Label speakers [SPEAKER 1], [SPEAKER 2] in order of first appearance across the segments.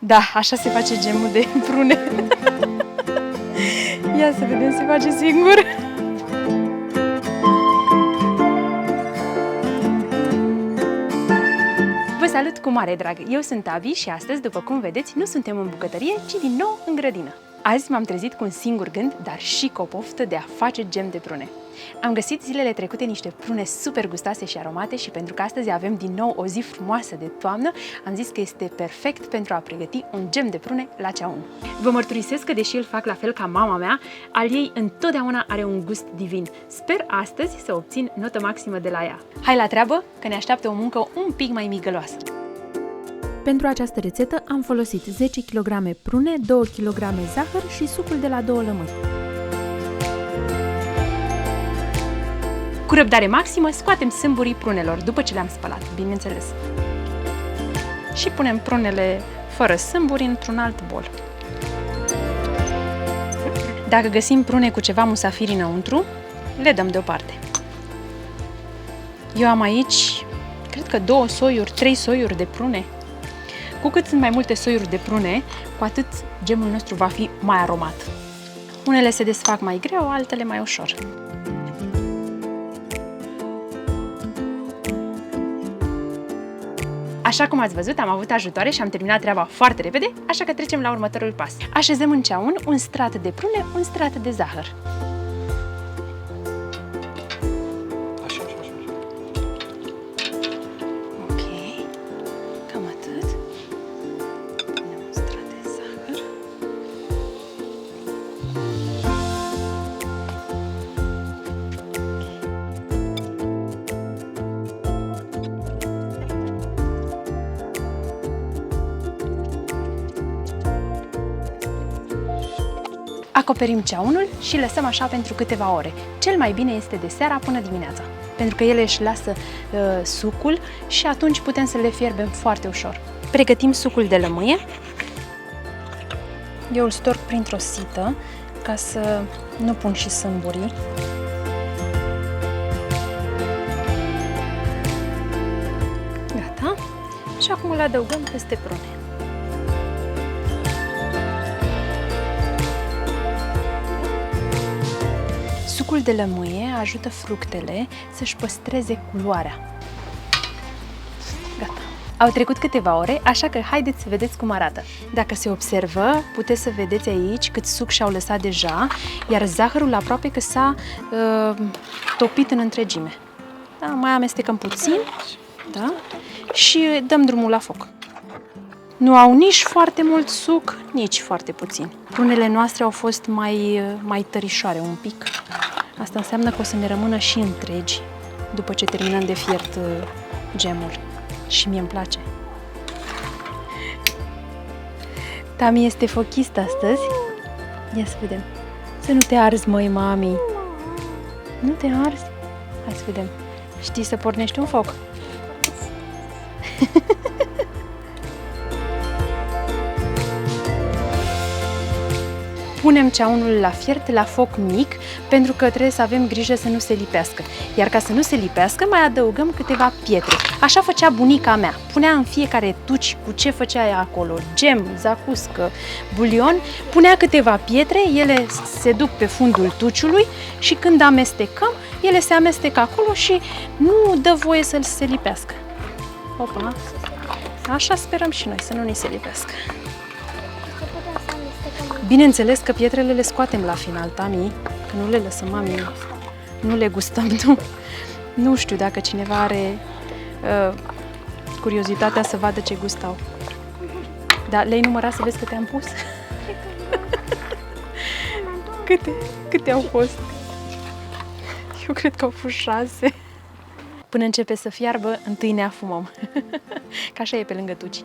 [SPEAKER 1] Da, așa se face gemul de prune. Ia să vedem, se face singur. Vă salut cu mare drag! Eu sunt Avi și astăzi, după cum vedeți, nu suntem în bucătărie, ci din nou în grădină. Azi m-am trezit cu un singur gând, dar și cu o poftă de a face gem de prune. Am găsit zilele trecute niște prune super gustoase și aromate și pentru că astăzi avem din nou o zi frumoasă de toamnă, am zis că este perfect pentru a pregăti un gem de prune la ceaun. Vă mărturisesc că, deși îl fac la fel ca mama mea, al ei întotdeauna are un gust divin. Sper astăzi să obțin notă maximă de la ea. Hai la treabă, că ne așteaptă o muncă un pic mai migăloasă. Pentru această rețetă am folosit 10 kg prune, 2 kg zahăr și sucul de la 2 lămâi. Cu răbdare maximă scoatem sâmburii prunelor după ce le-am spălat, bineînțeles. Și punem prunele fără sâmburi într-un alt bol. Dacă găsim prune cu ceva musafiri înăuntru, le dăm deoparte. Eu am aici, cred că 2 soiuri, 3 soiuri de prune. Cu cât sunt mai multe soiuri de prune, cu atât gemul nostru va fi mai aromat. Unele se desfac mai greu, altele mai ușor. Așa cum ați văzut, am avut ajutoare și am terminat treaba foarte repede, așa că trecem la următorul pas. Așezăm în ceaun un strat de prune, un strat de zahăr. Ok, cam atât. Punem un strat de zahăr. Acoperim ceaunul și lăsăm așa pentru câteva ore. Cel mai bine este de seara până dimineața, pentru că ele își lasă sucul și atunci putem să le fierbem foarte ușor. Pregătim sucul de lămâie. Eu îl storc printr-o sită ca să nu pun și sâmburii. Gata. Și acum îl adăugăm peste prune. Sucul de lămâie ajută fructele să-și păstreze culoarea. Gata. Au trecut câteva ore, așa că haideți să vedeți cum arată. Dacă se observă, puteți să vedeți aici cât suc și-au lăsat deja, iar zahărul aproape că s-a topit în întregime. Da, mai amestecăm puțin, da? Și dăm drumul la foc. Nu au nici foarte mult suc, nici foarte puțin. Prunele noastre au fost mai tărișoare un pic. Asta înseamnă că o să ne rămână și întregi după ce terminăm de fiert gemul. Și mie îmi place. Tami este fochist astăzi. Ia să vedem. Să nu te arzi, măi, mami. Nu te arzi? Hai să vedem. Știi să pornești un foc? Punem ceaunul la fiert la foc mic, pentru că trebuie să avem grijă să nu se lipească. Iar ca să nu se lipească, mai adăugăm câteva pietre. Așa făcea bunica mea. Punea în fiecare tuci cu ce făcea ea acolo, gem, zacuscă, bulion, punea câteva pietre, ele se duc pe fundul tuciului și când amestecăm, ele se amestecă acolo și nu dă voie să se lipească. Opa! Așa sperăm și noi, să nu ni se lipească. Bineînțeles că pietrele le scoatem la final, Tami, că nu le lăsăm, mami, nu le gustăm, nu știu dacă cineva are curiozitatea să vadă ce gust au. Dar le-ai numărat să vezi câte am pus? Câte au fost? Eu cred că au fost 6. Până începe să fiarbă, întâi ne afumăm. Că așa e pe lângă tuci.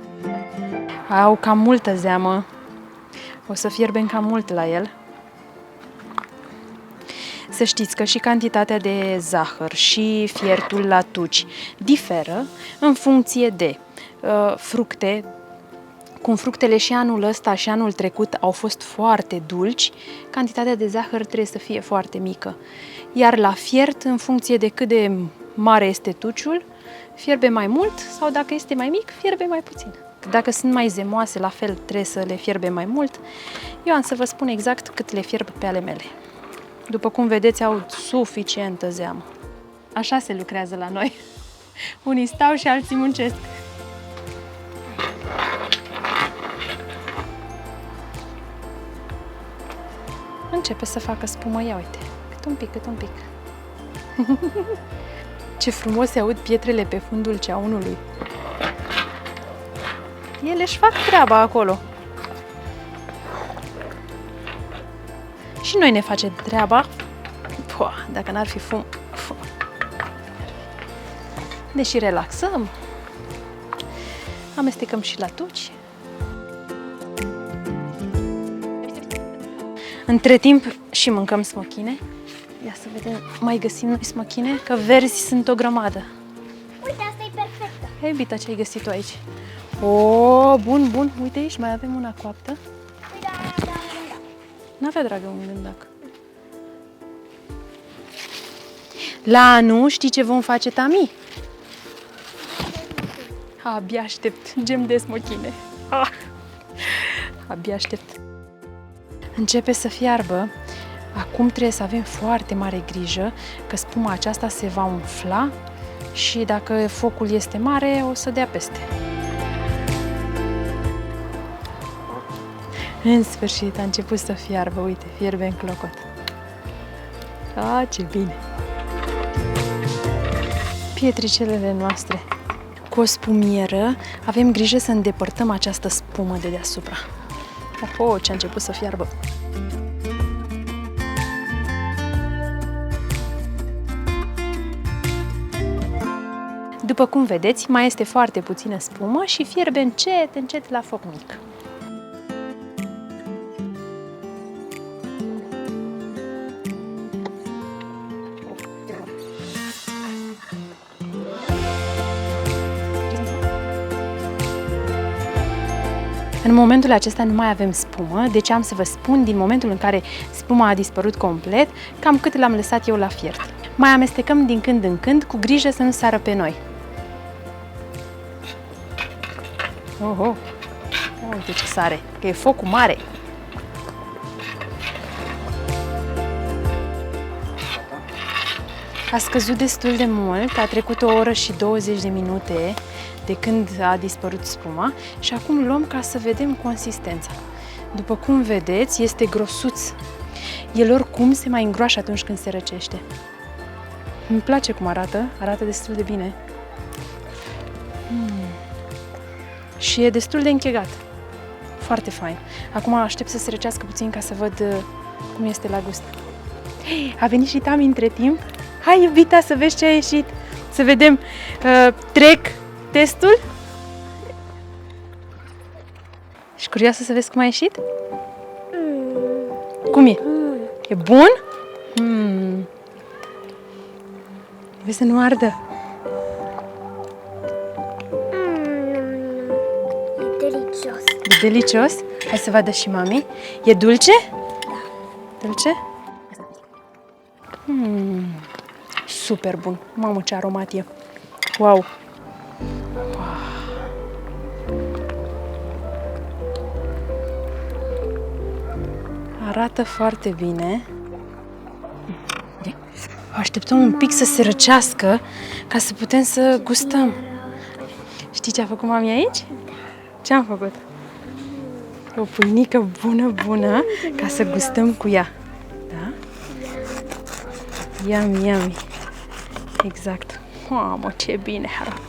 [SPEAKER 1] Au cam multă zeamă. O să fierbem cam mult la el. Să știți că și cantitatea de zahăr și fiertul la tuci diferă în funcție de fructe. Cum fructele și anul ăsta și anul trecut au fost foarte dulci, cantitatea de zahăr trebuie să fie foarte mică. Iar la fiert, în funcție de cât de mare este tuciul, fierbe mai mult sau dacă este mai mic, fierbe mai puțin. Dacă sunt mai zemoase, la fel trebuie să le fierbe mai mult. Eu am să vă spun exact cât le fierb pe ale mele. După cum vedeți, au suficientă zeamă. Așa se lucrează la noi. Unii stau și alții muncesc. Începe să facă spumă, ia uite. Cât un pic, cât un pic. Ce frumos se aud pietrele pe fundul ceaunului. Ele își fac treaba acolo. Și noi ne facem treaba. Pua, dacă n-ar fi fum. Deși relaxăm, amestecăm și la tuci. Între timp și mâncăm smochine. Ia să vedem, mai găsim noi smochine, că verzi sunt o grămadă.
[SPEAKER 2] Uite, asta e perfectă.
[SPEAKER 1] Hei, Bita, ce ai găsit tu aici? O, bun, bun. Uite aici, mai avem una coaptă.
[SPEAKER 2] Da.
[SPEAKER 1] N-avea, dragă, un gândac. La anul știi ce vom face, Tami? Abia aștept. Gem de smochine. Abia aștept. Începe să fiarbă. Acum trebuie să avem foarte mare grijă că spuma aceasta se va umfla și dacă focul este mare o să dea peste. În sfârșit a început să fiarbă. Uite, fierbe în clocot. Ce bine! Pietricelele noastre. Cu o spumieră avem grijă să îndepărtăm această spumă de deasupra. Oho, ce a început să fiarbă! După cum vedeți, mai este foarte puțină spumă și fierbe încet, încet la foc mic. În momentul acesta nu mai avem spumă, deci am să vă spun din momentul în care spuma a dispărut complet, cam cât l-am lăsat eu la fiert. Mai amestecăm din când în când, cu grijă să nu sară pe noi. Oho! Uite ce sare, că e focul mare! A scăzut destul de mult, a trecut o oră și 20 de minute de când a dispărut spuma și acum luăm ca să vedem consistența. După cum vedeți, este grosuț. El oricum se mai îngroașă atunci când se răcește. Îmi place cum arată, arată destul de bine. Și e destul de închegat. Foarte fain. Acum aștept să se răcească puțin ca să văd cum este la gust. A venit și Tami între timp. Hai, iubita, să vezi ce a ieșit. Să vedem. Trec testul. Ești curioasă să vezi cum a ieșit? Cum e? E bun? Vezi să nu ardă.
[SPEAKER 2] E delicios.
[SPEAKER 1] E delicios? Hai să vadă și mami. E dulce? Da. Dulce? Super bun. Mamă, ce aromat e. Wow! Arată foarte bine. Așteptăm un pic să se răcească ca să putem să gustăm. Știi ce a făcut mami aici? Ce am făcut? O pâinică bună, ca să gustăm cu ea. Da? Yummy, yummy. Exact. Mamă, ce bine arată.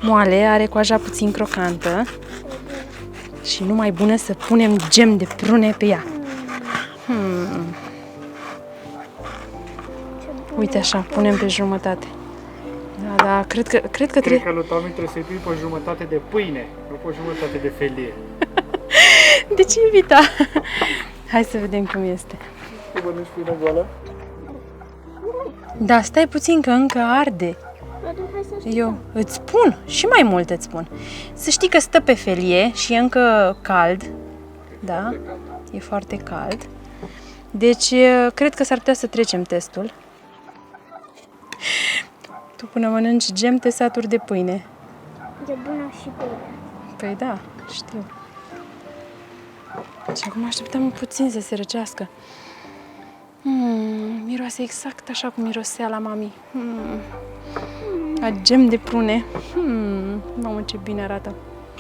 [SPEAKER 1] Moale, are coaja puțin crocantă și numai bună să punem gem de prune pe ea. Uite așa, punem pe jumătate. Da, cred că trebuie...
[SPEAKER 3] că lui Tami trebuie să-i pui pe jumătate de pâine, nu pe jumătate de felie.
[SPEAKER 1] De ce invita? Hai să vedem cum este.
[SPEAKER 3] Tu mănânci pâine goală?
[SPEAKER 1] Da, stai puțin că încă arde. Eu îți spun, și mai mult îți spun. Să știi că stă pe felie și e încă cald. Da, e foarte cald. Deci, cred că s-ar putea să trecem testul. Tu până mănânci gem te saturi de pâine.
[SPEAKER 2] E bună și pâine.
[SPEAKER 1] Păi da, știu. Și acum așteptăm puțin să se răcească. Miroase exact așa cum mirosea la mami. A gem de prune. Mamă, ce bine arată.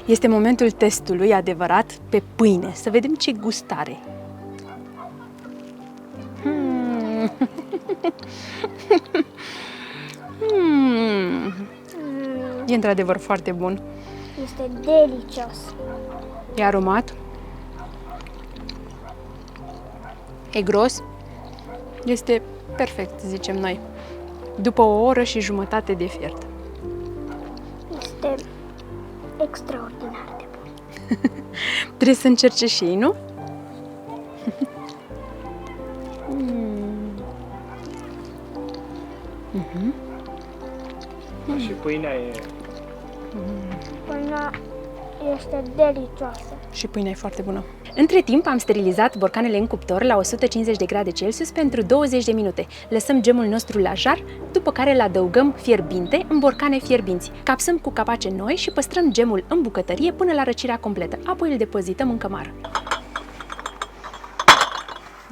[SPEAKER 1] Este momentul testului adevărat pe pâine. Să vedem ce gust are. E într-adevăr foarte bun.
[SPEAKER 2] Este delicios.
[SPEAKER 1] E aromat. E gros. Este perfect, zicem noi. După o oră și jumătate de fiert.
[SPEAKER 2] Este extraordinar de bun.
[SPEAKER 1] Trebuie să încerce și ei, nu?
[SPEAKER 3] Și pâinea e...
[SPEAKER 2] Pâinea este delicioasă.
[SPEAKER 1] Și pâinea e foarte bună. Între timp am sterilizat borcanele în cuptor la 150 de grade Celsius pentru 20 de minute. Lăsăm gemul nostru la jar, după care îl adăugăm fierbinte în borcane fierbinți. Capsăm cu capace noi și păstrăm gemul în bucătărie până la răcirea completă. Apoi îl depozităm în cămară.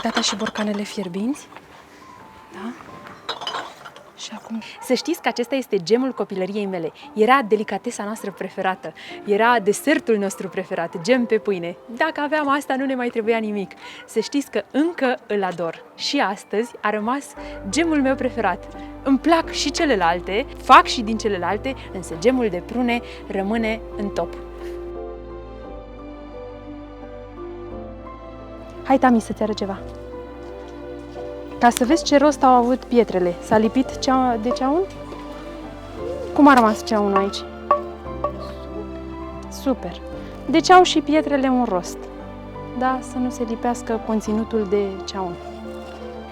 [SPEAKER 1] Gata și borcanele fierbinți. Da? Și acum... Să știți că acesta este gemul copilăriei mele. Era delicatesa noastră preferată. Era desertul nostru preferat, gem pe pâine. Dacă aveam asta, nu ne mai trebuia nimic. Să știți că încă îl ador. Și astăzi a rămas gemul meu preferat. Îmi plac și celelalte, fac și din celelalte, însă gemul de prune rămâne în top. Hai, Tami, să-ți arăt ceva. Ca să vezi ce rost au avut pietrele. S-a lipit de ceaun? Cum a rămas ceaunul aici? Super! Deci au și pietrele un rost. Da, să nu se lipească conținutul de ceaun.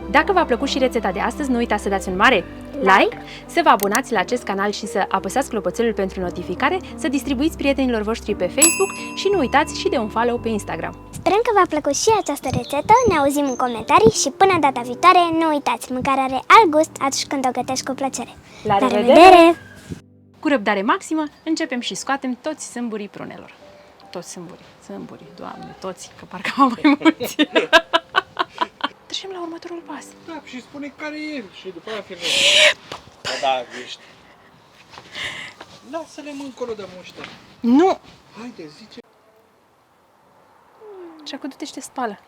[SPEAKER 1] Dacă v-a plăcut și rețeta de astăzi, nu uitați să dați un mare like, să vă abonați la acest canal și să apăsați clopoțelul pentru notificare, să distribuiți prietenilor voștri pe Facebook și nu uitați și de un follow pe Instagram.
[SPEAKER 2] Sperăm că v-a plăcut și această rețetă, ne auzim în comentarii și până data viitoare, nu uitați, mâncarea are alt gust atunci când o gătești cu plăcere.
[SPEAKER 1] La
[SPEAKER 2] revedere!
[SPEAKER 1] Cu răbdare maximă, începem și scoatem toți sâmburii prunelor. Toți sâmburii, Doamne, toți, că parcă am mai mulți. Trecem la următorul pas.
[SPEAKER 3] Da, și spune care e și după aia filmezi. Da, ești. Lasă-le încolo de muște.
[SPEAKER 1] Nu!
[SPEAKER 3] Haide, zice.
[SPEAKER 1] Și acum du-te și te spală,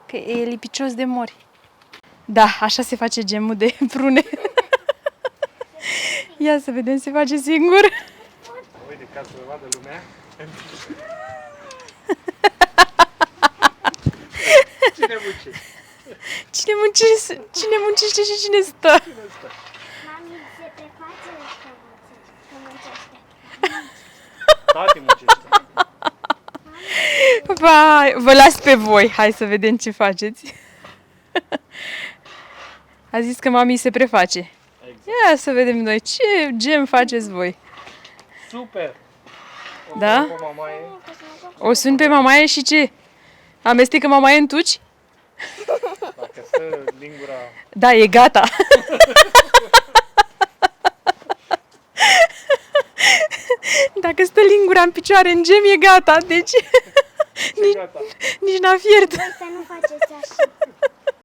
[SPEAKER 1] că e lipicios de mori. Da, așa se face gemul de prune. Ia să vedem, se face singur.
[SPEAKER 3] Uite, ca să vadă lumea. Cine muncește?
[SPEAKER 1] Cine muncește și cine stă?
[SPEAKER 2] Mami se preface că muncește.
[SPEAKER 3] Tati muncește.
[SPEAKER 1] Vai, vă las pe voi. Hai să vedem ce faceți. A zis că mami se preface.
[SPEAKER 3] Exact.
[SPEAKER 1] Ia să vedem noi ce gem faceți voi.
[SPEAKER 3] Super!
[SPEAKER 1] Da?
[SPEAKER 3] O mamaie.
[SPEAKER 1] O sun pe mamaie și ce? Amestecă mamaie în tuci?
[SPEAKER 3] Dacă stă lingura...
[SPEAKER 1] Da, e gata. Dacă stă lingura în picioare în gem, e gata. Deci
[SPEAKER 3] Ce gata?
[SPEAKER 1] nici n-a fiert.
[SPEAKER 2] Să nu